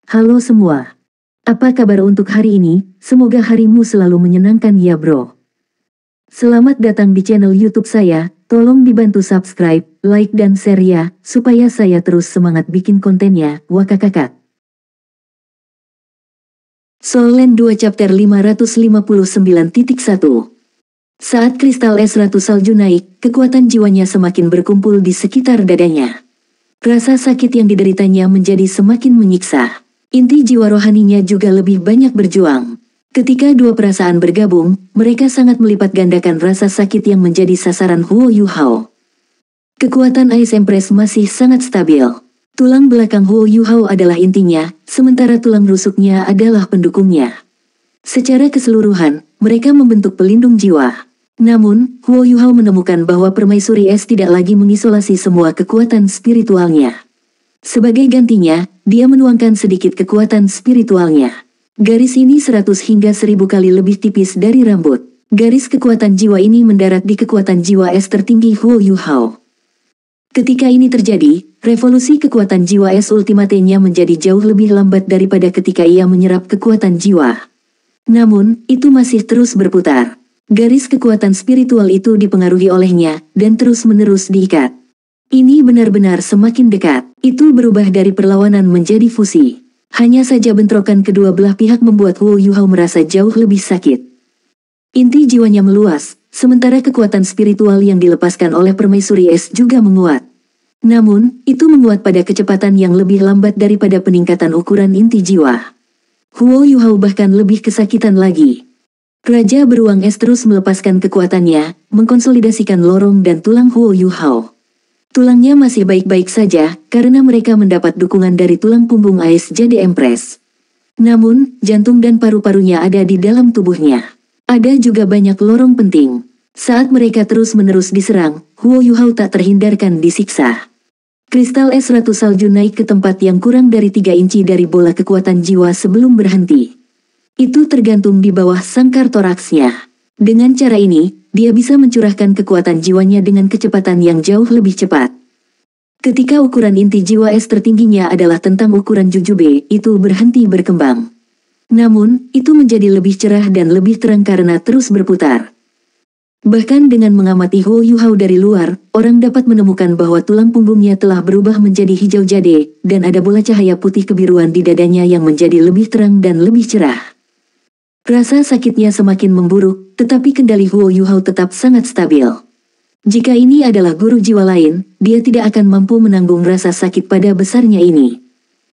Halo semua. Apa kabar untuk hari ini? Semoga harimu selalu menyenangkan ya bro. Selamat datang di channel YouTube saya. Tolong dibantu subscribe, like dan share ya, supaya saya terus semangat bikin kontennya. Wakakakak. Soul Land 2 Chapter 559.1. Saat kristal es Ratu Salju naik, kekuatan jiwanya semakin berkumpul di sekitar dadanya. Rasa sakit yang dideritanya menjadi semakin menyiksa. Inti jiwa rohaninya juga lebih banyak berjuang. Ketika dua perasaan bergabung, mereka sangat melipat gandakan rasa sakit yang menjadi sasaran Huo Yuhao. Kekuatan Ice Empress masih sangat stabil. Tulang belakang Huo Yuhao adalah intinya, sementara tulang rusuknya adalah pendukungnya. Secara keseluruhan, mereka membentuk pelindung jiwa. Namun, Huo Yuhao menemukan bahwa permaisuri es tidak lagi mengisolasi semua kekuatan spiritualnya. Sebagai gantinya, dia menuangkan sedikit kekuatan spiritualnya. Garis ini 100 hingga 1000 kali lebih tipis dari rambut. Garis kekuatan jiwa ini mendarat di kekuatan jiwa es tertinggi Huo Yuhao. Ketika ini terjadi, revolusi kekuatan jiwa es ultimatenya menjadi jauh lebih lambat daripada ketika ia menyerap kekuatan jiwa. Namun, itu masih terus berputar. Garis kekuatan spiritual itu dipengaruhi olehnya, dan terus-menerus diikat. Ini benar-benar semakin dekat. Itu berubah dari perlawanan menjadi fusi. Hanya saja bentrokan kedua belah pihak membuat Huo Yuhao merasa jauh lebih sakit. Inti jiwanya meluas, sementara kekuatan spiritual yang dilepaskan oleh permaisuri es juga menguat. Namun, itu menguat pada kecepatan yang lebih lambat daripada peningkatan ukuran inti jiwa. Huo Yuhao bahkan lebih kesakitan lagi. Raja beruang es terus melepaskan kekuatannya, mengkonsolidasikan lorong dan tulang Huo Yuhao. Tulangnya masih baik-baik saja, karena mereka mendapat dukungan dari tulang punggung Ice Jade Empress. Namun, jantung dan paru-parunya ada di dalam tubuhnya. Ada juga banyak lorong penting. Saat mereka terus-menerus diserang, Huo Yuhao tak terhindarkan disiksa. Kristal es Ratu Salju naik ke tempat yang kurang dari 3 inci dari bola kekuatan jiwa sebelum berhenti. Itu tergantung di bawah sangkar toraksnya. Dengan cara ini, dia bisa mencurahkan kekuatan jiwanya dengan kecepatan yang jauh lebih cepat. Ketika ukuran inti jiwa es tertingginya adalah tentang ukuran jujube, itu berhenti berkembang. Namun, itu menjadi lebih cerah dan lebih terang karena terus berputar. Bahkan dengan mengamati Huo Yuhao dari luar, orang dapat menemukan bahwa tulang punggungnya telah berubah menjadi hijau jade, dan ada bola cahaya putih kebiruan di dadanya yang menjadi lebih terang dan lebih cerah. Rasa sakitnya semakin memburuk, tetapi kendali Huo Yuhao tetap sangat stabil. Jika ini adalah guru jiwa lain, dia tidak akan mampu menanggung rasa sakit pada besarnya ini.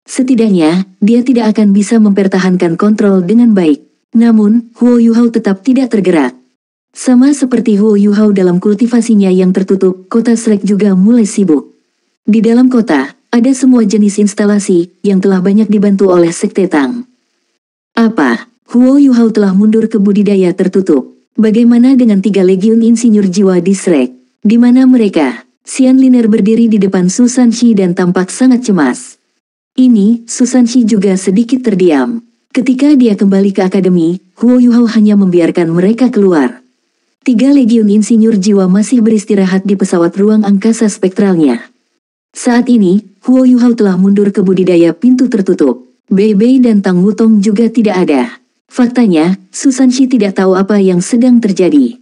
Setidaknya, dia tidak akan bisa mempertahankan kontrol dengan baik. Namun, Huo Yuhao tetap tidak tergerak. Sama seperti Huo Yuhao dalam kultivasinya yang tertutup, kota Shrek juga mulai sibuk. Di dalam kota, ada semua jenis instalasi, yang telah banyak dibantu oleh Sekte Tang. Apa? Huo Yuhao telah mundur ke budidaya tertutup. Bagaimana dengan 3 legiun insinyur jiwa di Shrek? Di mana mereka? Xian Liner berdiri di depan Su Sanxi dan tampak sangat cemas. Ini, Su Sanxi juga sedikit terdiam. Ketika dia kembali ke akademi, Huo Yuhao hanya membiarkan mereka keluar. 3 legiun insinyur jiwa masih beristirahat di pesawat ruang angkasa spektralnya. Saat ini, Huo Yuhao telah mundur ke budidaya pintu tertutup. Bei Bei dan Tang Wutong juga tidak ada. Faktanya, Su Sanxi tidak tahu apa yang sedang terjadi.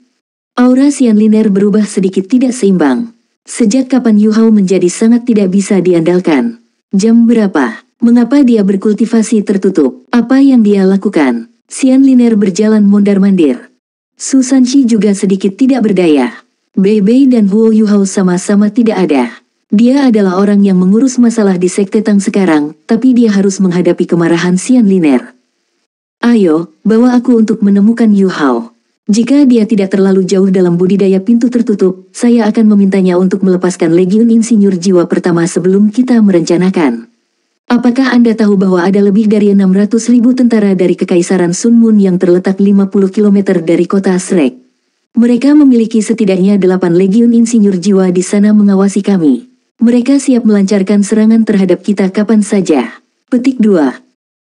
Aura Xian Liner berubah sedikit tidak seimbang. Sejak kapan Yuhao menjadi sangat tidak bisa diandalkan? Jam berapa? Mengapa dia berkultivasi tertutup? Apa yang dia lakukan? Xian Liner berjalan mondar-mandir. Su Sanxi juga sedikit tidak berdaya. Bei Bei dan Huo Yuhao sama-sama tidak ada. Dia adalah orang yang mengurus masalah di Sekte Tang sekarang, tapi dia harus menghadapi kemarahan Xian Liner. Ayo, bawa aku untuk menemukan Yuhao. Jika dia tidak terlalu jauh dalam budidaya pintu tertutup, saya akan memintanya untuk melepaskan legiun insinyur jiwa pertama sebelum kita merencanakan. Apakah Anda tahu bahwa ada lebih dari 600.000 tentara dari Kekaisaran Sun Moon yang terletak 50 km dari kota Shrek? Mereka memiliki setidaknya 8 legiun insinyur jiwa di sana mengawasi kami. Mereka siap melancarkan serangan terhadap kita kapan saja. Petik 2.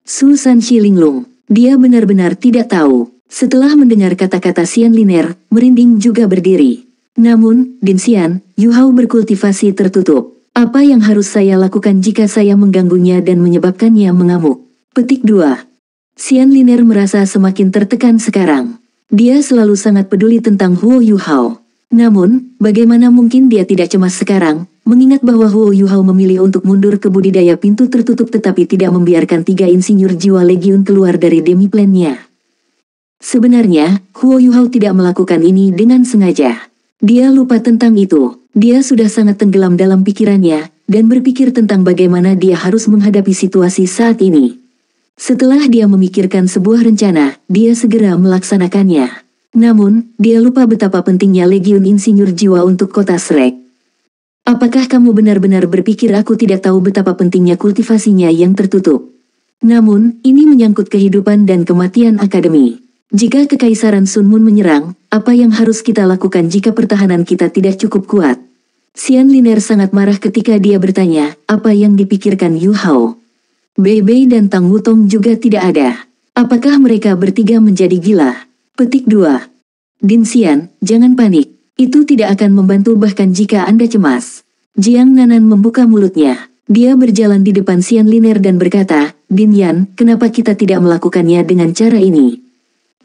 Su Sanxi linglung. Dia benar-benar tidak tahu. Setelah mendengar kata-kata Xian Liner, merinding juga berdiri. Namun, Din Xian, Yuhao berkultivasi tertutup. Apa yang harus saya lakukan jika saya mengganggunya dan menyebabkannya mengamuk? Petik 2. Xian Liner merasa semakin tertekan sekarang. Dia selalu sangat peduli tentang Huo Yuhao. Namun, bagaimana mungkin dia tidak cemas sekarang, mengingat bahwa Huo Yuhao memilih untuk mundur ke budidaya pintu tertutup tetapi tidak membiarkan 3 insinyur jiwa legiun keluar dari demiplannya. Sebenarnya, Huo Yuhao tidak melakukan ini dengan sengaja. Dia lupa tentang itu. Dia sudah sangat tenggelam dalam pikirannya, dan berpikir tentang bagaimana dia harus menghadapi situasi saat ini. Setelah dia memikirkan sebuah rencana, dia segera melaksanakannya. Namun, dia lupa betapa pentingnya Legiun Insinyur Jiwa untuk kota Shrek. Apakah kamu benar-benar berpikir aku tidak tahu betapa pentingnya kultivasinya yang tertutup? Namun, ini menyangkut kehidupan dan kematian akademi. Jika Kekaisaran Sun Moon menyerang, apa yang harus kita lakukan jika pertahanan kita tidak cukup kuat? Xian Liner sangat marah ketika dia bertanya, apa yang dipikirkan Yu Hao? Bei Bei dan Tang Wutong juga tidak ada. Apakah mereka bertiga menjadi gila? Petik 2. Din Xian, jangan panik. Itu tidak akan membantu bahkan jika Anda cemas. Jiang Nanan membuka mulutnya. Dia berjalan di depan Xian Liner dan berkata, Din Yan, kenapa kita tidak melakukannya dengan cara ini?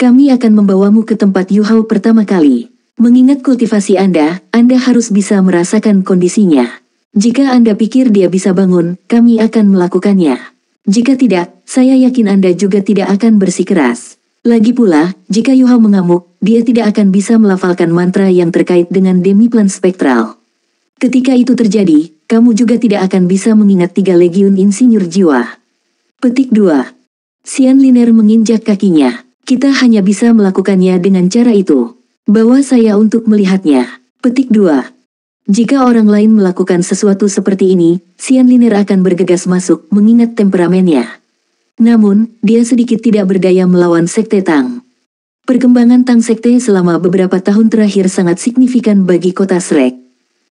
Kami akan membawamu ke tempat Yu Hao pertama kali. Mengingat kultivasi Anda harus bisa merasakan kondisinya. Jika Anda pikir dia bisa bangun, kami akan melakukannya. Jika tidak, saya yakin Anda juga tidak akan bersikeras. Lagi pula, jika Yu Hao mengamuk, dia tidak akan bisa melafalkan mantra yang terkait dengan demiplan spektral. Ketika itu terjadi, kamu juga tidak akan bisa mengingat 3 legiun insinyur jiwa. Petik 2. Xian Liner menginjak kakinya. Kita hanya bisa melakukannya dengan cara itu. Bawa saya untuk melihatnya. Petik 2. Jika orang lain melakukan sesuatu seperti ini, Xian Liner akan bergegas masuk mengingat temperamennya. Namun, dia sedikit tidak berdaya melawan Sekte Tang. Perkembangan Tang Sekte selama beberapa tahun terakhir sangat signifikan bagi kota Shrek.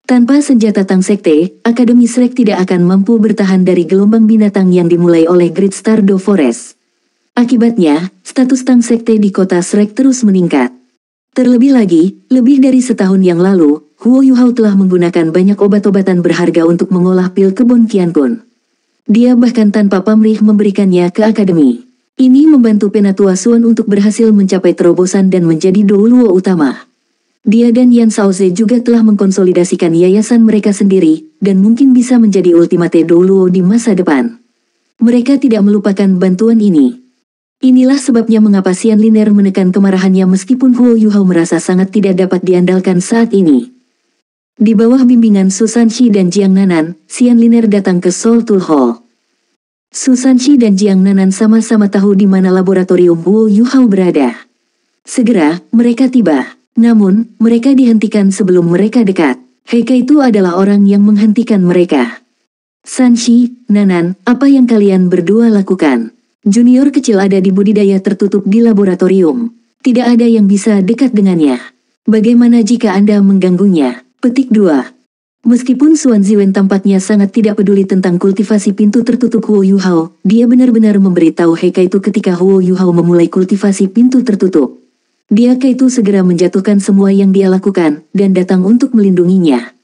Tanpa senjata Tang Sekte, Akademi Shrek tidak akan mampu bertahan dari gelombang binatang yang dimulai oleh Great Stardew Forest. Akibatnya, status Tang Sekte di kota Shrek terus meningkat. Terlebih lagi, lebih dari setahun yang lalu, Huo Yuhao telah menggunakan banyak obat-obatan berharga untuk mengolah pil kebun Qiankun. Dia bahkan tanpa pamrih memberikannya ke akademi. Ini membantu Penatua Suan untuk berhasil mencapai terobosan dan menjadi Douluo utama. Dia dan Yan Shaoze juga telah mengkonsolidasikan yayasan mereka sendiri, dan mungkin bisa menjadi ultimate Douluo di masa depan. Mereka tidak melupakan bantuan ini. Inilah sebabnya mengapa Xian Liner menekan kemarahannya meskipun Huo Yuhao merasa sangat tidak dapat diandalkan saat ini. Di bawah bimbingan Su Sanxi dan Jiang Nanan, Xian Liner datang ke Soul Tool Hall. Su Sanxi dan Jiang Nanan sama-sama tahu di mana laboratorium Huo Yuhao berada. Segera, mereka tiba. Namun, mereka dihentikan sebelum mereka dekat. Heike itu adalah orang yang menghentikan mereka. Sanxi, Nanan, apa yang kalian berdua lakukan? Junior kecil ada di budidaya tertutup di laboratorium. Tidak ada yang bisa dekat dengannya. Bagaimana jika Anda mengganggunya? Petik 2. Meskipun Suan Ziwen tampaknya sangat tidak peduli tentang kultivasi pintu tertutup Huo Yuhao, dia benar-benar memberitahu Heike itu ketika Huo Yuhao memulai kultivasi pintu tertutup. Dia itu segera menjatuhkan semua yang dia lakukan, dan datang untuk melindunginya.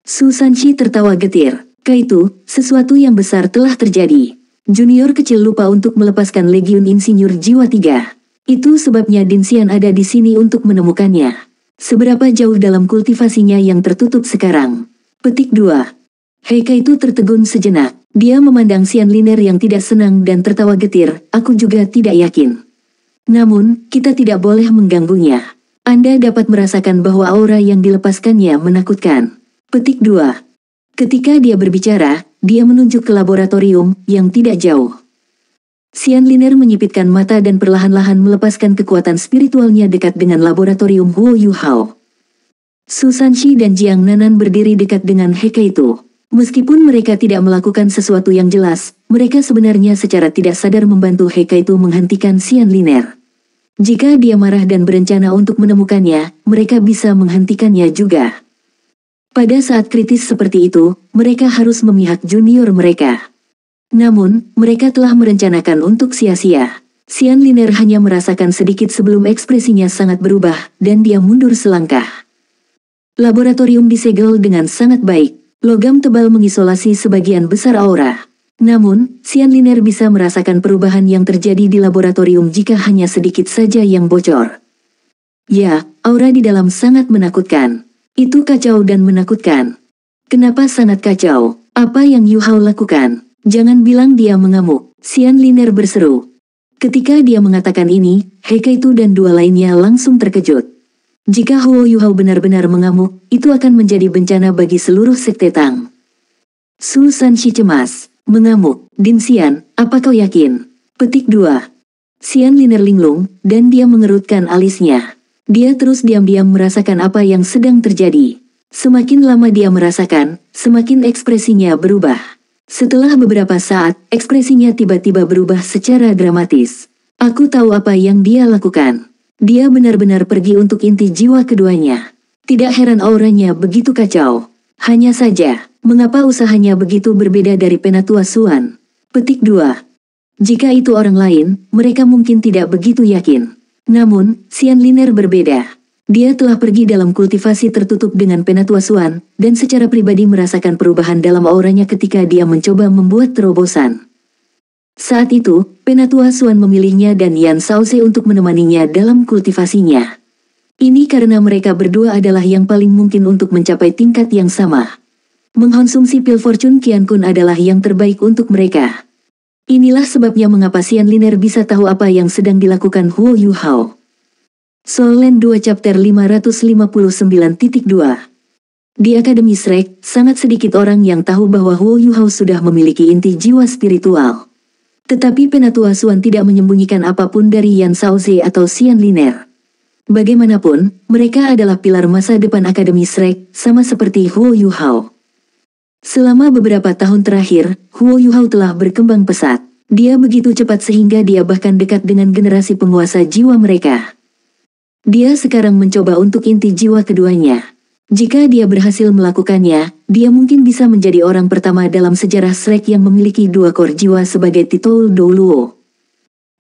Su Sanxi tertawa getir. Itu, sesuatu yang besar telah terjadi. Junior kecil lupa untuk melepaskan Legiun Insinyur Jiwa 3. Itu sebabnya Din Xian ada di sini untuk menemukannya. Seberapa jauh dalam kultivasinya yang tertutup sekarang? Petik 2. Heike itu tertegun sejenak. Dia memandang Xian Liner yang tidak senang dan tertawa getir. Aku juga tidak yakin. Namun, kita tidak boleh mengganggunya. Anda dapat merasakan bahwa aura yang dilepaskannya menakutkan. Petik 2. Ketika dia berbicara, dia menunjuk ke laboratorium yang tidak jauh. Xian Liner menyipitkan mata dan perlahan-lahan melepaskan kekuatan spiritualnya dekat dengan laboratorium Huo Yuhao. Su Sanxi dan Jiang Nanan berdiri dekat dengan Heike itu. Meskipun mereka tidak melakukan sesuatu yang jelas, mereka sebenarnya secara tidak sadar membantu Heike itu menghentikan Xian Liner. Jika dia marah dan berencana untuk menemukannya, mereka bisa menghentikannya juga. Pada saat kritis seperti itu, mereka harus memihak junior mereka. Namun, mereka telah merencanakan untuk sia-sia. Xian Liner hanya merasakan sedikit sebelum ekspresinya sangat berubah, dan dia mundur selangkah. Laboratorium disegel dengan sangat baik. Logam tebal mengisolasi sebagian besar aura. Namun, Xian Liner bisa merasakan perubahan yang terjadi di laboratorium jika hanya sedikit saja yang bocor. Ya, aura di dalam sangat menakutkan. Itu kacau dan menakutkan. Kenapa sangat kacau? Apa yang Yu Hao lakukan? Jangan bilang dia mengamuk, Xian Liner berseru. Ketika dia mengatakan ini, Hekaitu dan dua lainnya langsung terkejut. Jika Huo Yu Hao benar-benar mengamuk, itu akan menjadi bencana bagi seluruh sekte Tang. Su Sanxi cemas. Mengamuk, Din Xian, apa kau yakin? Petik 2. Xian Liner linglung, dan dia mengerutkan alisnya. Dia terus diam-diam merasakan apa yang sedang terjadi. Semakin lama dia merasakan, semakin ekspresinya berubah. Setelah beberapa saat, ekspresinya tiba-tiba berubah secara dramatis. Aku tahu apa yang dia lakukan. Dia benar-benar pergi untuk inti jiwa keduanya. Tidak heran auranya begitu kacau. Hanya saja, mengapa usahanya begitu berbeda dari Penatua Suan? Petik 2. Jika itu orang lain, mereka mungkin tidak begitu yakin. Namun, Xian Liner berbeda. Dia telah pergi dalam kultivasi tertutup dengan Penatua Suan, dan secara pribadi merasakan perubahan dalam auranya ketika dia mencoba membuat terobosan. Saat itu, Penatua Suan memilihnya dan Yan Shaoze untuk menemaninya dalam kultivasinya. Ini karena mereka berdua adalah yang paling mungkin untuk mencapai tingkat yang sama. Mengkonsumsi pil Fortune Qiankun adalah yang terbaik untuk mereka. Inilah sebabnya mengapa Xian Liner bisa tahu apa yang sedang dilakukan Huo Yu Hao. Soul Land 2 Chapter 559.2. Di Akademi Shrek, sangat sedikit orang yang tahu bahwa Huo Yu Hao sudah memiliki inti jiwa spiritual. Tetapi Penatua Suan tidak menyembunyikan apapun dari Yan Shaoze atau Xian Liner. Bagaimanapun, mereka adalah pilar masa depan Akademi Shrek, sama seperti Huo Yu Hao. Selama beberapa tahun terakhir, Huo Yu Hao telah berkembang pesat. Dia begitu cepat sehingga dia bahkan dekat dengan generasi penguasa jiwa mereka. Dia sekarang mencoba untuk inti jiwa keduanya. Jika dia berhasil melakukannya, dia mungkin bisa menjadi orang pertama dalam sejarah Shrek yang memiliki 2 kor jiwa sebagai titul Douluo.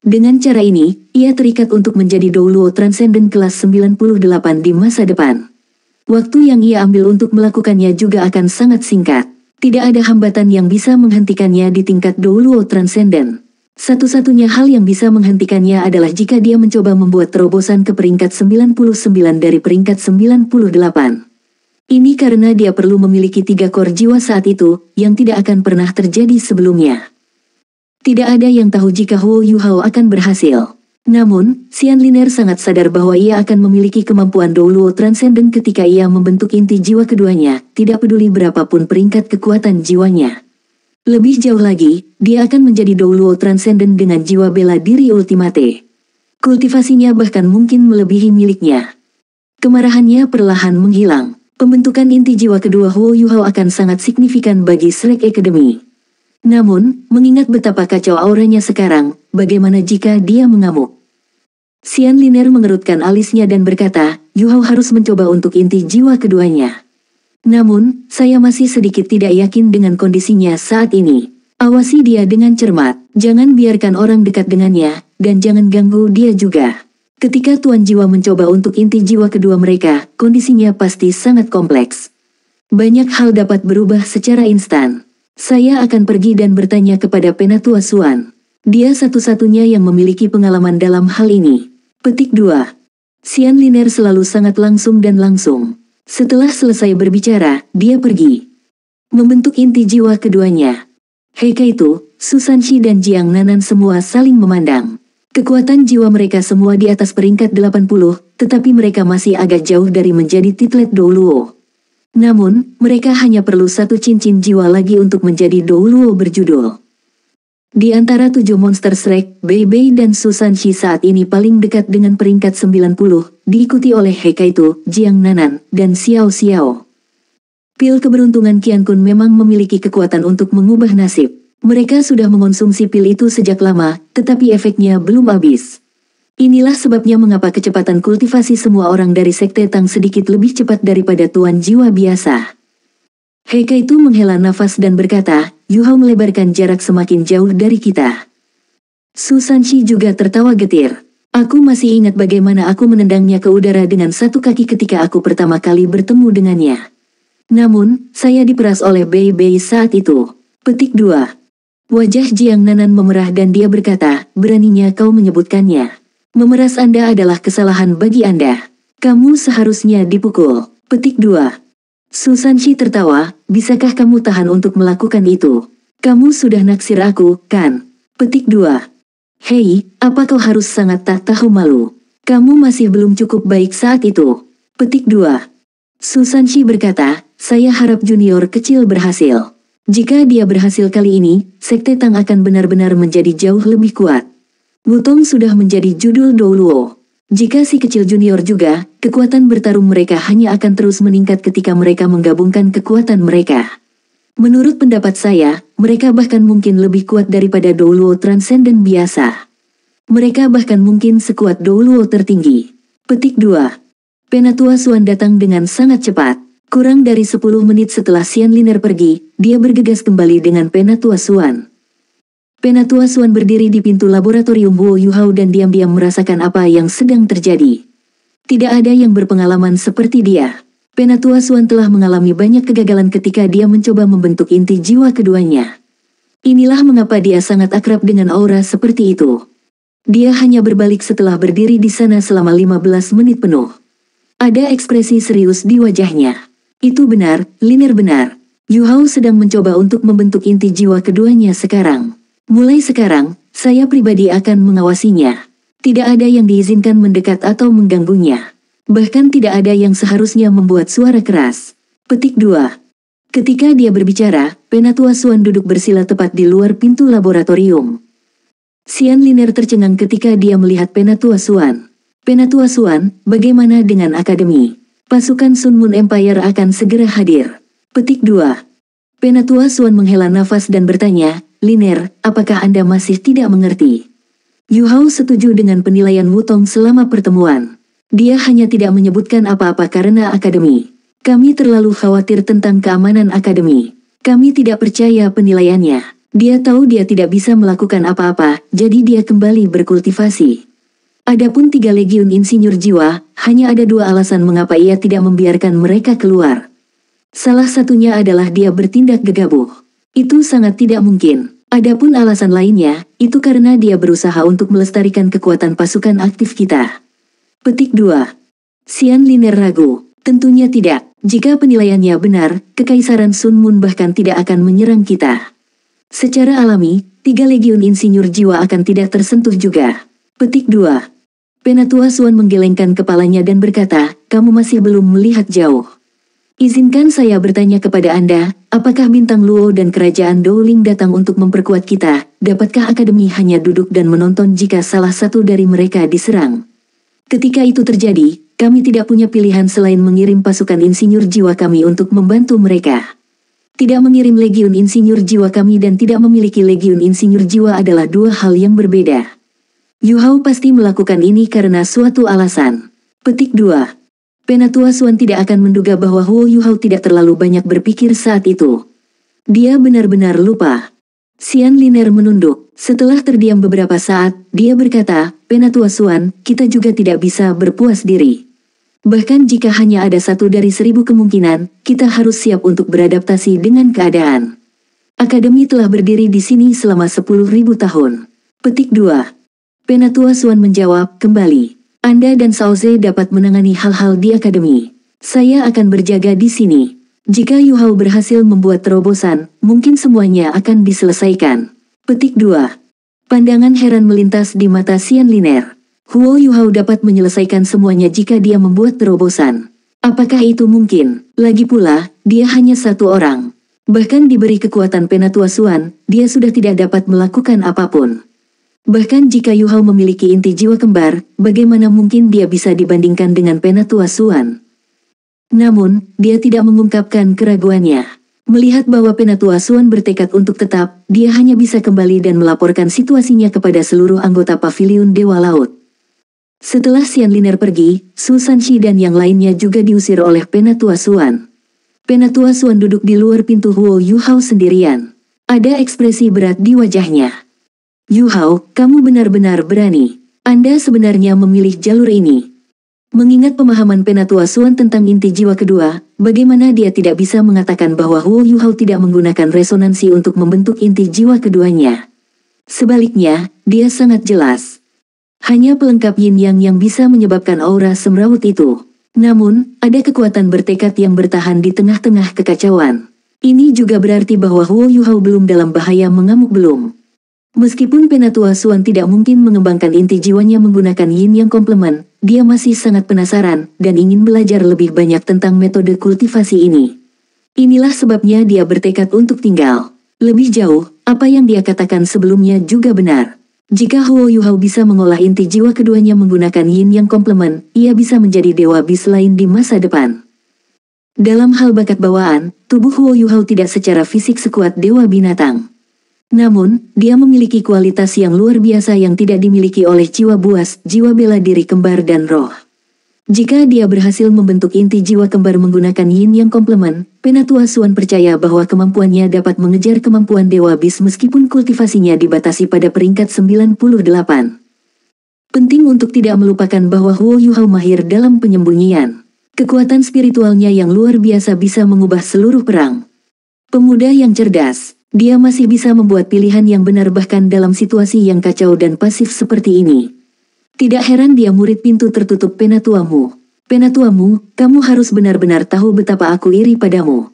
Dengan cara ini, ia terikat untuk menjadi Douluo Transcendent kelas 98 di masa depan. Waktu yang ia ambil untuk melakukannya juga akan sangat singkat. Tidak ada hambatan yang bisa menghentikannya di tingkat Douluo Transcendent. Satu-satunya hal yang bisa menghentikannya adalah jika dia mencoba membuat terobosan ke peringkat 99 dari peringkat 98. Ini karena dia perlu memiliki 3 kor jiwa saat itu, yang tidak akan pernah terjadi sebelumnya. Tidak ada yang tahu jika Huo Yu Hao akan berhasil. Namun, Xian Liner sangat sadar bahwa ia akan memiliki kemampuan Douluo Transcendent ketika ia membentuk inti jiwa keduanya, tidak peduli berapapun peringkat kekuatan jiwanya. Lebih jauh lagi, dia akan menjadi Douluo Transcendent dengan jiwa bela diri ultimate. Kultivasinya bahkan mungkin melebihi miliknya. Kemarahannya perlahan menghilang. Pembentukan inti jiwa kedua Huo Yu Hao akan sangat signifikan bagi Shrek Academy. Namun, mengingat betapa kacau auranya sekarang, bagaimana jika dia mengamuk? Xian Liner mengerutkan alisnya dan berkata, Yu Hao harus mencoba untuk inti jiwa keduanya. Namun, saya masih sedikit tidak yakin dengan kondisinya saat ini. Awasi dia dengan cermat, jangan biarkan orang dekat dengannya, dan jangan ganggu dia juga. Ketika Tuan Jiwa mencoba untuk inti jiwa kedua mereka, kondisinya pasti sangat kompleks. Banyak hal dapat berubah secara instan. Saya akan pergi dan bertanya kepada Penatua Suan. Dia satu-satunya yang memiliki pengalaman dalam hal ini. Petik 2. Xian Liner selalu sangat langsung dan langsung. Setelah selesai berbicara, dia pergi. Membentuk inti jiwa keduanya. Hekaitu, Su Sanxi dan Jiang Nanan semua saling memandang. Kekuatan jiwa mereka semua di atas peringkat 80, tetapi mereka masih agak jauh dari menjadi titlet Douluo. Namun, mereka hanya perlu 1 cincin jiwa lagi untuk menjadi Douluo berjudul. Di antara 7 monster Shrek, Bei Bei dan Su Sanxi saat ini paling dekat dengan peringkat 90, diikuti oleh Hekaitu, Jiang Nanan, dan Xiao Xiao. Pil keberuntungan Qiankun memang memiliki kekuatan untuk mengubah nasib. Mereka sudah mengonsumsi pil itu sejak lama, tetapi efeknya belum habis. Inilah sebabnya mengapa kecepatan kultivasi semua orang dari Sekte Tang sedikit lebih cepat daripada Tuan Jiwa biasa. Hekaitu menghela nafas dan berkata, Yu Hao melebarkan jarak semakin jauh dari kita. Su Sanxi juga tertawa getir. Aku masih ingat bagaimana aku menendangnya ke udara dengan 1 kaki ketika aku pertama kali bertemu dengannya. Namun, saya diperas oleh Bei Bei saat itu. Petik 2. Wajah Jiang Nanan memerah dan dia berkata, beraninya kau menyebutkannya. Memeras Anda adalah kesalahan bagi Anda. Kamu seharusnya dipukul. Petik 2. Su Sanshi tertawa, bisakah kamu tahan untuk melakukan itu? Kamu sudah naksir aku, kan? Petik 2. Hei, apa kau harus sangat tak tahu malu? Kamu masih belum cukup baik saat itu. Petik 2. Su Sanshi berkata, saya harap junior kecil berhasil. Jika dia berhasil kali ini, Sekte Tang akan benar-benar menjadi jauh lebih kuat. Wutong sudah menjadi judul Douluo. Jika si kecil junior juga, kekuatan bertarung mereka hanya akan terus meningkat ketika mereka menggabungkan kekuatan mereka. Menurut pendapat saya, mereka bahkan mungkin lebih kuat daripada Douluo Transcendent biasa. Mereka bahkan mungkin sekuat Douluo tertinggi. Petik 2. Penatua Xuan datang dengan sangat cepat. Kurang dari 10 menit setelah Xian Liner pergi, dia bergegas kembali dengan Penatua Xuan. Penatua Xuan berdiri di pintu laboratorium Wu Yuhao dan diam-diam merasakan apa yang sedang terjadi. Tidak ada yang berpengalaman seperti dia. Penatua Xuan telah mengalami banyak kegagalan ketika dia mencoba membentuk inti jiwa keduanya. Inilah mengapa dia sangat akrab dengan aura seperti itu. Dia hanya berbalik setelah berdiri di sana selama 15 menit penuh. Ada ekspresi serius di wajahnya. Itu benar, Liner benar. Yuhao sedang mencoba untuk membentuk inti jiwa keduanya sekarang. Mulai sekarang, saya pribadi akan mengawasinya. Tidak ada yang diizinkan mendekat atau mengganggunya. Bahkan tidak ada yang seharusnya membuat suara keras. Petik 2. Ketika dia berbicara, Penatua Xuan duduk bersila tepat di luar pintu laboratorium. Xian Liner tercengang ketika dia melihat Penatua Xuan. Penatua Xuan, bagaimana dengan akademi? Pasukan Sun Moon Empire akan segera hadir. Petik 2. Penatua Xuan menghela nafas dan bertanya, Liner, apakah Anda masih tidak mengerti? Yuhao setuju dengan penilaian Wutong selama pertemuan. Dia hanya tidak menyebutkan apa-apa karena akademi. Kami terlalu khawatir tentang keamanan akademi. Kami tidak percaya penilaiannya. Dia tahu dia tidak bisa melakukan apa-apa, jadi dia kembali berkultivasi. Adapun 3 legiun insinyur jiwa, hanya ada 2 alasan mengapa ia tidak membiarkan mereka keluar. Salah satunya adalah dia bertindak gegabah. Itu sangat tidak mungkin. Adapun alasan lainnya, itu karena dia berusaha untuk melestarikan kekuatan pasukan aktif kita. Petik 2. Xian Liner ragu. Tentunya tidak. Jika penilaiannya benar, Kekaisaran Sun Moon bahkan tidak akan menyerang kita. Secara alami, 3 legiun insinyur jiwa akan tidak tersentuh juga. Petik 2. Penatua Xuan menggelengkan kepalanya dan berkata, kamu masih belum melihat jauh. Izinkan saya bertanya kepada Anda, apakah Bintang Luo dan Kerajaan Dowling datang untuk memperkuat kita? Dapatkah Akademi hanya duduk dan menonton jika salah satu dari mereka diserang? Ketika itu terjadi, kami tidak punya pilihan selain mengirim pasukan insinyur jiwa kami untuk membantu mereka. Tidak mengirim legiun insinyur jiwa kami dan tidak memiliki legiun insinyur jiwa adalah 2 hal yang berbeda. Yuhao pasti melakukan ini karena suatu alasan. Petik 2. Penatua Xuan tidak akan menduga bahwa Huo Yuhao tidak terlalu banyak berpikir saat itu. Dia benar-benar lupa. Xian Liner menunduk. Setelah terdiam beberapa saat, dia berkata, Penatua Xuan, kita juga tidak bisa berpuas diri. Bahkan jika hanya ada 1 dari 1000 kemungkinan, kita harus siap untuk beradaptasi dengan keadaan. Akademi telah berdiri di sini selama 10.000 tahun. Petik 2. Penatua Xuan menjawab, kembali. Anda dan Shaoze dapat menangani hal-hal di akademi. Saya akan berjaga di sini. Jika Yuhao berhasil membuat terobosan, mungkin semuanya akan diselesaikan. Petik 2. Pandangan heran melintas di mata Xian Liner. Huo Yuhao dapat menyelesaikan semuanya jika dia membuat terobosan. Apakah itu mungkin? Lagi pula, dia hanya 1 orang. Bahkan diberi kekuatan Penatua Xuan, dia sudah tidak dapat melakukan apapun. Bahkan jika Yuhao memiliki inti jiwa kembar, bagaimana mungkin dia bisa dibandingkan dengan Penatua Xuan? Namun, dia tidak mengungkapkan keraguannya. Melihat bahwa Penatua Xuan bertekad untuk tetap, dia hanya bisa kembali dan melaporkan situasinya kepada seluruh anggota Paviliun Dewa Laut. Setelah Xian Liner pergi, Su Sanshi dan yang lainnya juga diusir oleh Penatua Xuan. Penatua Xuan duduk di luar pintu Huo Yuhao sendirian. Ada ekspresi berat di wajahnya. Yuhao, kamu benar-benar berani. Anda sebenarnya memilih jalur ini. Mengingat pemahaman Penatua Suan tentang inti jiwa kedua, bagaimana dia tidak bisa mengatakan bahwa Huo Yuhao tidak menggunakan resonansi untuk membentuk inti jiwa keduanya. Sebaliknya, dia sangat jelas. Hanya pelengkap yin yang bisa menyebabkan aura semrawut itu. Namun, ada kekuatan bertekad yang bertahan di tengah-tengah kekacauan. Ini juga berarti bahwa Huo Yuhao belum dalam bahaya mengamuk belum. Meskipun Penatua Suan tidak mungkin mengembangkan inti jiwanya menggunakan yin yang komplement, dia masih sangat penasaran dan ingin belajar lebih banyak tentang metode kultivasi ini. Inilah sebabnya dia bertekad untuk tinggal lebih jauh. Apa yang dia katakan sebelumnya juga benar. Jika Huo Yuhao bisa mengolah inti jiwa keduanya menggunakan yin yang komplement, ia bisa menjadi dewa bis lain di masa depan. Dalam hal bakat bawaan, tubuh Huo Yuhao tidak secara fisik sekuat dewa binatang. Namun, dia memiliki kualitas yang luar biasa yang tidak dimiliki oleh jiwa buas, jiwa bela diri kembar dan roh. Jika dia berhasil membentuk inti jiwa kembar menggunakan yin yang komplement, Penatua Suan percaya bahwa kemampuannya dapat mengejar kemampuan dewa bis meskipun kultivasinya dibatasi pada peringkat 98. Penting untuk tidak melupakan bahwa Huo Yuhao mahir dalam penyembunyian. Kekuatan spiritualnya yang luar biasa bisa mengubah seluruh perang. Pemuda yang cerdas. Dia masih bisa membuat pilihan yang benar bahkan dalam situasi yang kacau dan pasif seperti ini. Tidak heran dia murid pintu tertutup Penatuamu. Penatuamu, kamu harus benar-benar tahu betapa aku iri padamu.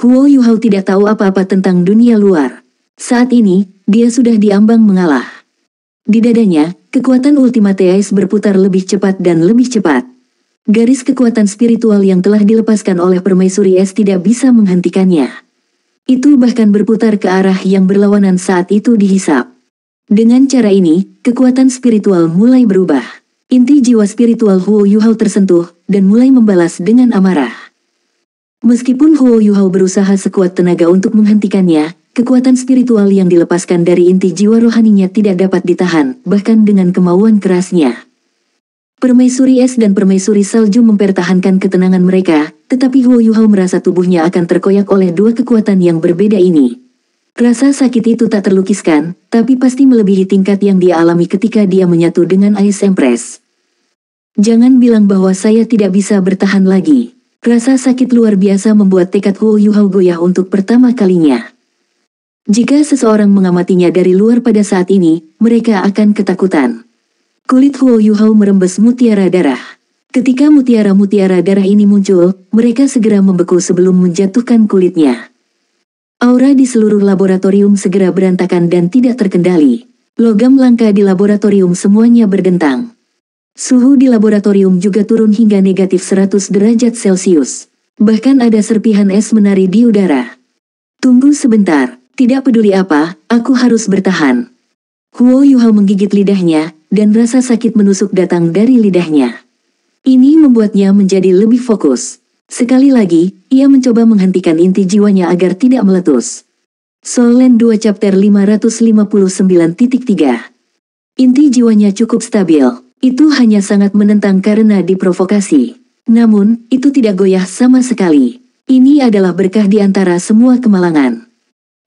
Huo Yuhao tidak tahu apa-apa tentang dunia luar. Saat ini, dia sudah diambang mengalah. Di dadanya, kekuatan Ultimate Ice berputar lebih cepat dan lebih cepat. Garis kekuatan spiritual yang telah dilepaskan oleh Permaisuri Es tidak bisa menghentikannya. Itu bahkan berputar ke arah yang berlawanan saat itu dihisap. Dengan cara ini, kekuatan spiritual mulai berubah. Inti jiwa spiritual Huo Yuhao tersentuh, dan mulai membalas dengan amarah. Meskipun Huo Yuhao berusaha sekuat tenaga untuk menghentikannya, kekuatan spiritual yang dilepaskan dari inti jiwa rohaninya tidak dapat ditahan, bahkan dengan kemauan kerasnya. Permaisuri Es dan Permaisuri Salju mempertahankan ketenangan mereka, tetapi Huo Yuhao merasa tubuhnya akan terkoyak oleh dua kekuatan yang berbeda ini. Rasa sakit itu tak terlukiskan, tapi pasti melebihi tingkat yang dia alami ketika dia menyatu dengan Ice Empress. Jangan bilang bahwa saya tidak bisa bertahan lagi. Rasa sakit luar biasa membuat tekad Huo Yuhao goyah untuk pertama kalinya. Jika seseorang mengamatinya dari luar pada saat ini, mereka akan ketakutan. Kulit Huo Yuhao merembes mutiara darah. Ketika mutiara-mutiara darah ini muncul, mereka segera membeku sebelum menjatuhkan kulitnya. Aura di seluruh laboratorium segera berantakan dan tidak terkendali. Logam langka di laboratorium semuanya berdentang. Suhu di laboratorium juga turun hingga negatif 100 derajat Celcius. Bahkan ada serpihan es menari di udara. Tunggu sebentar, tidak peduli apa, aku harus bertahan. Huo Yuhao menggigit lidahnya, dan rasa sakit menusuk datang dari lidahnya. Ini membuatnya menjadi lebih fokus. Sekali lagi, ia mencoba menghentikan inti jiwanya agar tidak meletus. Soul Land 2 Chapter 559.3. Inti jiwanya cukup stabil, itu hanya sangat menentang karena diprovokasi. Namun, itu tidak goyah sama sekali. Ini adalah berkah di antara semua kemalangan.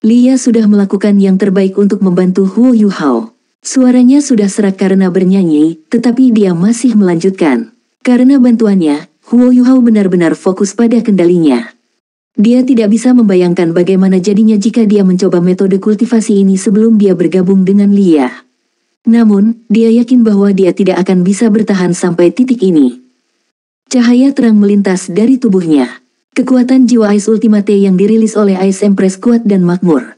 Lia sudah melakukan yang terbaik untuk membantu Huo Yuhao. Suaranya sudah serak karena bernyanyi, tetapi dia masih melanjutkan. Karena bantuannya, Huo Yuhao benar-benar fokus pada kendalinya. Dia tidak bisa membayangkan bagaimana jadinya jika dia mencoba metode kultivasi ini sebelum dia bergabung dengan Lia. Namun, dia yakin bahwa dia tidak akan bisa bertahan sampai titik ini. Cahaya terang melintas dari tubuhnya. Kekuatan jiwa Ice Ultimate yang dirilis oleh Ice Empress kuat dan makmur.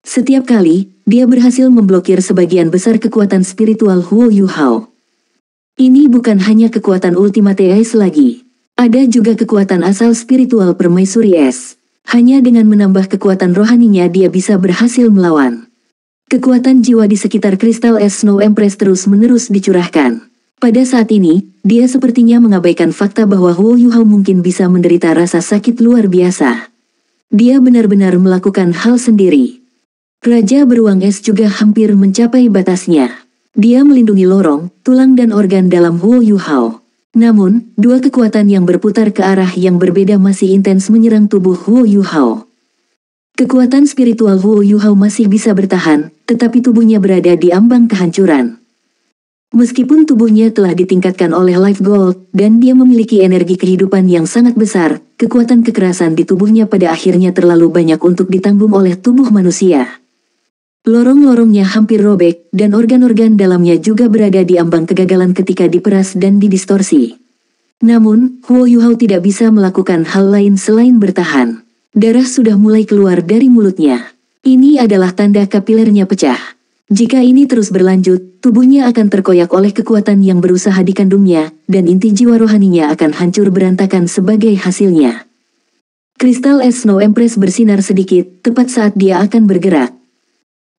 Setiap kali, dia berhasil memblokir sebagian besar kekuatan spiritual Huo Yuhao. Ini bukan hanya kekuatan Ultimate Ice lagi. Ada juga kekuatan asal spiritual Permaisuri Es. Hanya dengan menambah kekuatan rohaninya dia bisa berhasil melawan. Kekuatan jiwa di sekitar kristal es Snow Empress terus-menerus dicurahkan. Pada saat ini, dia sepertinya mengabaikan fakta bahwa Huo Yuhao mungkin bisa menderita rasa sakit luar biasa. Dia benar-benar melakukan hal sendiri. Raja Beruang Es juga hampir mencapai batasnya. Dia melindungi lorong, tulang dan organ dalam Huo Yuhao. Namun, dua kekuatan yang berputar ke arah yang berbeda masih intens menyerang tubuh Huo Yuhao. Kekuatan spiritual Huo Yuhao masih bisa bertahan, tetapi tubuhnya berada di ambang kehancuran. Meskipun tubuhnya telah ditingkatkan oleh Life Gold, dan dia memiliki energi kehidupan yang sangat besar, kekuatan kekerasan di tubuhnya pada akhirnya terlalu banyak untuk ditanggung oleh tubuh manusia. Lorong-lorongnya hampir robek, dan organ-organ dalamnya juga berada di ambang kegagalan ketika diperas dan didistorsi. Namun, Huo Yuhao tidak bisa melakukan hal lain selain bertahan. Darah sudah mulai keluar dari mulutnya. Ini adalah tanda kapilernya pecah. Jika ini terus berlanjut, tubuhnya akan terkoyak oleh kekuatan yang berusaha dikandungnya, dan inti jiwa rohaninya akan hancur berantakan sebagai hasilnya. Kristal es Snow Empress bersinar sedikit, tepat saat dia akan bergerak.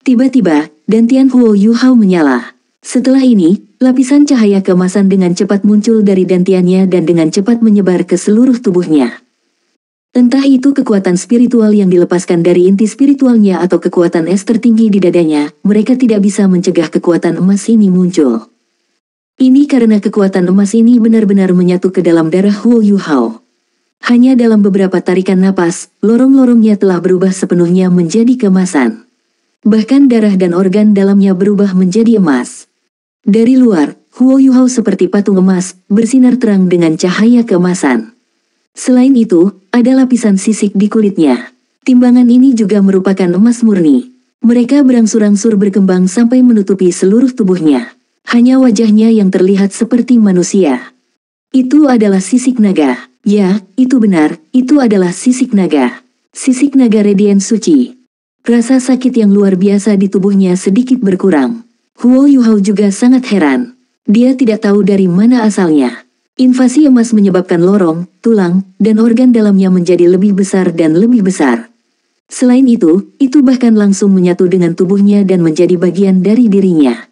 Tiba-tiba, dantian Huo Yuhao menyala. Setelah ini, lapisan cahaya keemasan dengan cepat muncul dari dantiannya dan dengan cepat menyebar ke seluruh tubuhnya. Entah itu kekuatan spiritual yang dilepaskan dari inti spiritualnya atau kekuatan es tertinggi di dadanya, mereka tidak bisa mencegah kekuatan emas ini muncul. Ini karena kekuatan emas ini benar-benar menyatu ke dalam darah Huo Yuhao. Hanya dalam beberapa tarikan napas, lorong-lorongnya telah berubah sepenuhnya menjadi keemasan. Bahkan darah dan organ dalamnya berubah menjadi emas. Dari luar, Huo Yuhao seperti patung emas, bersinar terang dengan cahaya keemasan. Selain itu, ada lapisan sisik di kulitnya. Timbangan ini juga merupakan emas murni. Mereka berangsur-angsur berkembang sampai menutupi seluruh tubuhnya. Hanya wajahnya yang terlihat seperti manusia. Itu adalah sisik naga. Ya, itu benar, itu adalah sisik naga. Sisik naga radiant suci. Rasa sakit yang luar biasa di tubuhnya sedikit berkurang. Huo Yuhao juga sangat heran. Dia tidak tahu dari mana asalnya. Invasi emas menyebabkan lorong, tulang, dan organ dalamnya menjadi lebih besar dan lebih besar. Selain itu bahkan langsung menyatu dengan tubuhnya dan menjadi bagian dari dirinya.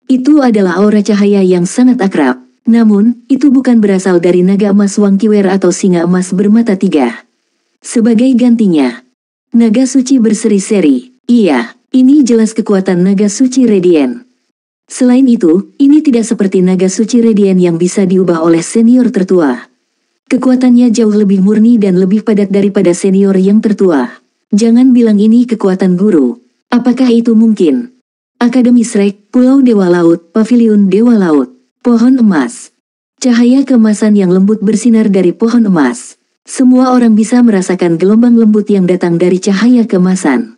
Itu adalah aura cahaya yang sangat akrab. Namun, itu bukan berasal dari naga emas Wang Qiwer atau singa emas bermata tiga. Sebagai gantinya, naga suci berseri-seri. Iya, ini jelas kekuatan naga suci radiant. Selain itu, ini tidak seperti naga suci radiant yang bisa diubah oleh senior tertua. Kekuatannya jauh lebih murni dan lebih padat daripada senior yang tertua. Jangan bilang ini kekuatan guru. Apakah itu mungkin? Akademi Shrek, Pulau Dewa Laut, Paviliun Dewa Laut, pohon emas. Cahaya keemasan yang lembut bersinar dari pohon emas. Semua orang bisa merasakan gelombang lembut yang datang dari cahaya keemasan.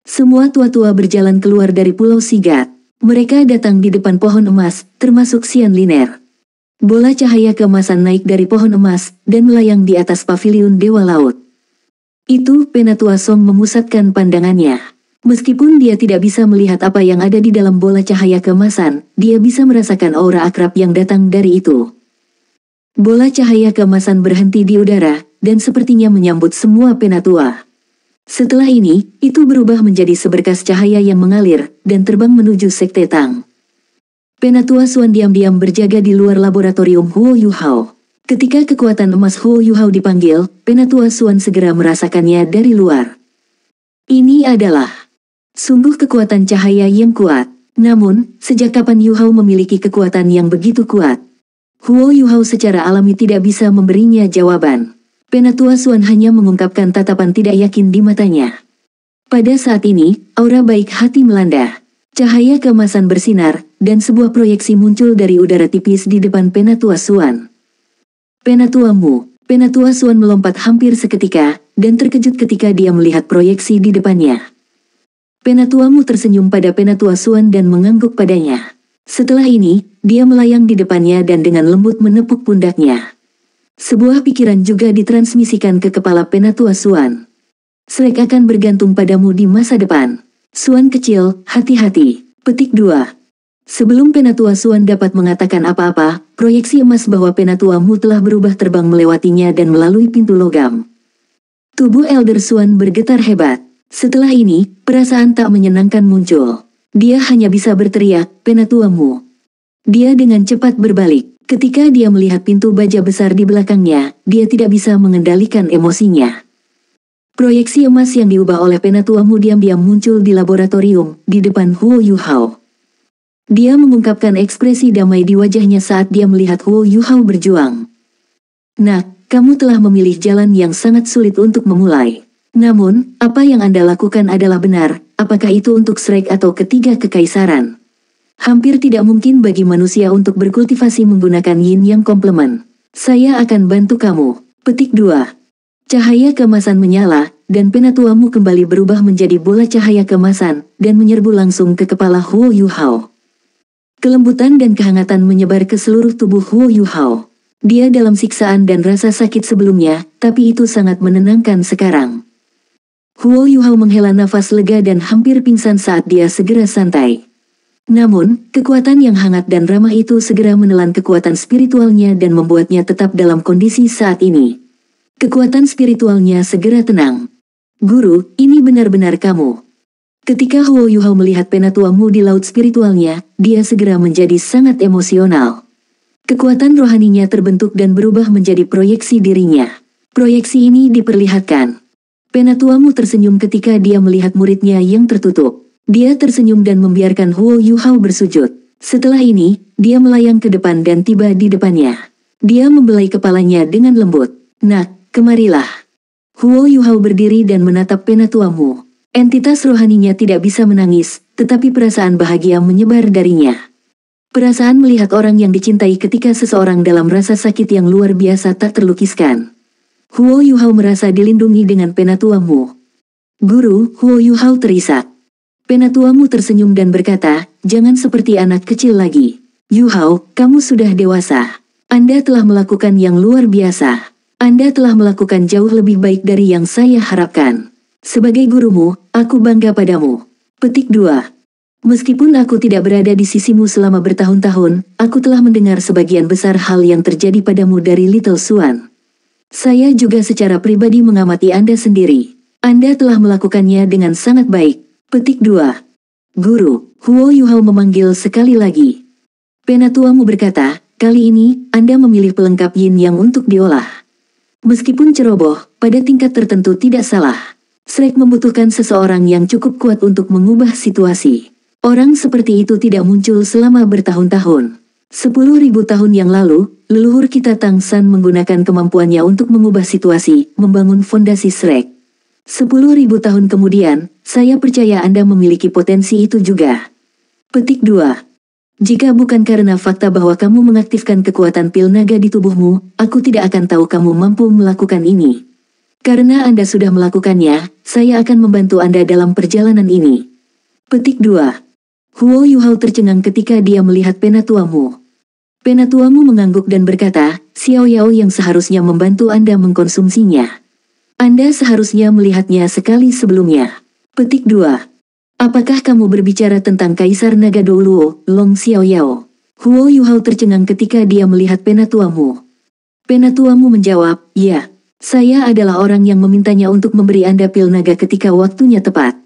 Semua tua-tua berjalan keluar dari Pulau Sigat. Mereka datang di depan pohon emas, termasuk Xian Liner. Bola cahaya keemasan naik dari pohon emas, dan melayang di atas paviliun Dewa Laut. Itu Penatua Song memusatkan pandangannya. Meskipun dia tidak bisa melihat apa yang ada di dalam bola cahaya keemasan, dia bisa merasakan aura akrab yang datang dari itu. Bola cahaya keemasan berhenti di udara, dan sepertinya menyambut semua Penatua. Setelah ini, itu berubah menjadi seberkas cahaya yang mengalir, dan terbang menuju Sekte Tang. Penatua Suan diam-diam berjaga di luar laboratorium Huo Yuhao. Ketika kekuatan emas Huo Yuhao dipanggil, Penatua Suan segera merasakannya dari luar. Ini adalah sungguh kekuatan cahaya yang kuat. Namun, sejak kapan Yuhao memiliki kekuatan yang begitu kuat? Huo Yuhao secara alami tidak bisa memberinya jawaban. Penatua Suan hanya mengungkapkan tatapan tidak yakin di matanya. Pada saat ini, aura baik hati melanda. Cahaya keemasan bersinar, dan sebuah proyeksi muncul dari udara tipis di depan Penatua Suan. Penatuamu. Penatua Suan melompat hampir seketika, dan terkejut ketika dia melihat proyeksi di depannya. Penatuamu tersenyum pada Penatua Suan dan mengangguk padanya. Setelah ini, dia melayang di depannya dan dengan lembut menepuk pundaknya. Sebuah pikiran juga ditransmisikan ke kepala Penatua Suan. Shrek akan bergantung padamu di masa depan. Suan kecil, hati-hati. Petik 2. Sebelum Penatua Suan dapat mengatakan apa-apa, proyeksi emas bahwa Penatuamu telah berubah terbang melewatinya dan melalui pintu logam. Tubuh Elder Suan bergetar hebat. Setelah ini, perasaan tak menyenangkan muncul. Dia hanya bisa berteriak, Penatuamu. Dia dengan cepat berbalik. Ketika dia melihat pintu baja besar di belakangnya, dia tidak bisa mengendalikan emosinya. Proyeksi emas yang diubah oleh Penatuamu diam-diam muncul di laboratorium, di depan Huo Yuhao. Dia mengungkapkan ekspresi damai di wajahnya saat dia melihat Huo Yuhao berjuang. Nak, kamu telah memilih jalan yang sangat sulit untuk memulai. Namun, apa yang Anda lakukan adalah benar, apakah itu untuk Shrek atau ketiga kekaisaran? Hampir tidak mungkin bagi manusia untuk berkultivasi menggunakan yin yang komplement. Saya akan bantu kamu. Petik 2. Cahaya keemasan menyala, dan penatuamu kembali berubah menjadi bola cahaya keemasan, dan menyerbu langsung ke kepala Huo Yuhao. Kelembutan dan kehangatan menyebar ke seluruh tubuh Huo Yuhao. Dia dalam siksaan dan rasa sakit sebelumnya, tapi itu sangat menenangkan sekarang. Huo Yuhao menghela nafas lega dan hampir pingsan saat dia segera santai. Namun, kekuatan yang hangat dan ramah itu segera menelan kekuatan spiritualnya dan membuatnya tetap dalam kondisi saat ini. Kekuatan spiritualnya segera tenang. Guru, ini benar-benar kamu. Ketika Huo Yuhao melihat penatuamu di laut spiritualnya, dia segera menjadi sangat emosional. Kekuatan rohaninya terbentuk dan berubah menjadi proyeksi dirinya. Proyeksi ini diperlihatkan. Penatuamu tersenyum ketika dia melihat muridnya yang tertutup. Dia tersenyum dan membiarkan Huo Yuhao bersujud. Setelah ini, dia melayang ke depan dan tiba di depannya. Dia membelai kepalanya dengan lembut. Nak, kemarilah. Huo Yuhao berdiri dan menatap penatuamu. Entitas rohaninya tidak bisa menangis, tetapi perasaan bahagia menyebar darinya. Perasaan melihat orang yang dicintai ketika seseorang dalam rasa sakit yang luar biasa tak terlukiskan. Huo Yuhao merasa dilindungi dengan penatuamu. Guru, Huo Yuhao terisak. Penatuamu tersenyum dan berkata, jangan seperti anak kecil lagi. Yuhao, kamu sudah dewasa. Anda telah melakukan yang luar biasa. Anda telah melakukan jauh lebih baik dari yang saya harapkan. Sebagai gurumu, aku bangga padamu. Petik 2. Meskipun aku tidak berada di sisimu selama bertahun-tahun, aku telah mendengar sebagian besar hal yang terjadi padamu dari Little Swan. Saya juga secara pribadi mengamati Anda sendiri. Anda telah melakukannya dengan sangat baik. Petik 2. Guru, Huo Yuhao memanggil sekali lagi. Penatuamu berkata, kali ini, Anda memilih pelengkap yin yang untuk diolah. Meskipun ceroboh, pada tingkat tertentu tidak salah. Shrek membutuhkan seseorang yang cukup kuat untuk mengubah situasi. Orang seperti itu tidak muncul selama bertahun-tahun. 10.000 tahun yang lalu, leluhur kita Tang San menggunakan kemampuannya untuk mengubah situasi, membangun fondasi Shrek. 10.000 tahun kemudian, saya percaya Anda memiliki potensi itu juga. Petik 2. Jika bukan karena fakta bahwa kamu mengaktifkan kekuatan pil naga di tubuhmu, aku tidak akan tahu kamu mampu melakukan ini. Karena Anda sudah melakukannya, saya akan membantu Anda dalam perjalanan ini. Petik 2. Huo Yuhao tercengang ketika dia melihat penatuamu. Penatuamu mengangguk dan berkata, Xiao Yao yang seharusnya membantu Anda mengkonsumsinya. Anda seharusnya melihatnya sekali sebelumnya. Petik 2. Apakah kamu berbicara tentang Kaisar Naga Douluo, Long Xiao Yao? Huo Yuhao tercengang ketika dia melihat penatuamu. Penatuamu menjawab, ya, saya adalah orang yang memintanya untuk memberi Anda pil naga ketika waktunya tepat.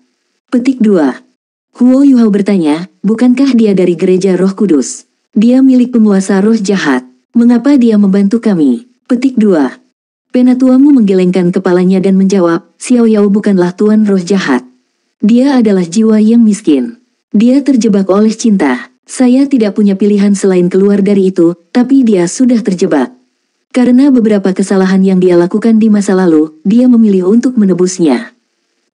Petik 2. Huo Yuhao bertanya, bukankah dia dari gereja Roh Kudus? Dia milik penguasa roh jahat. Mengapa dia membantu kami? Petik 2. Penatuamu menggelengkan kepalanya dan menjawab, Xiao Yao bukanlah tuan roh jahat. Dia adalah jiwa yang miskin. Dia terjebak oleh cinta. Saya tidak punya pilihan selain keluar dari itu, tapi dia sudah terjebak. Karena beberapa kesalahan yang dia lakukan di masa lalu, dia memilih untuk menebusnya.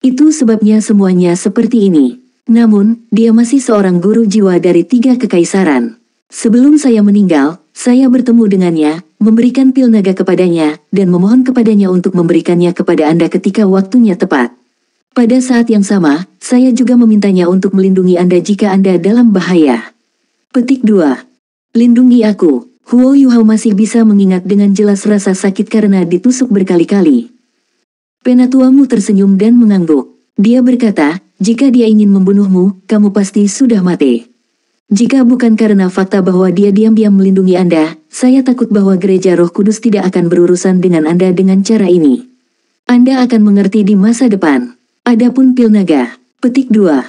Itu sebabnya semuanya seperti ini. Namun, dia masih seorang guru jiwa dari 3 kekaisaran. Sebelum saya meninggal, saya bertemu dengannya, memberikan pil naga kepadanya, dan memohon kepadanya untuk memberikannya kepada Anda ketika waktunya tepat. Pada saat yang sama, saya juga memintanya untuk melindungi Anda jika Anda dalam bahaya. Petik 2. Lindungi aku. Huo Yuhao masih bisa mengingat dengan jelas rasa sakit karena ditusuk berkali-kali. Penatuamu tersenyum dan mengangguk. Dia berkata, jika dia ingin membunuhmu, kamu pasti sudah mati. Jika bukan karena fakta bahwa dia diam-diam melindungi Anda, saya takut bahwa gereja Roh Kudus tidak akan berurusan dengan Anda dengan cara ini. Anda akan mengerti di masa depan. Adapun pil naga. Petik 2.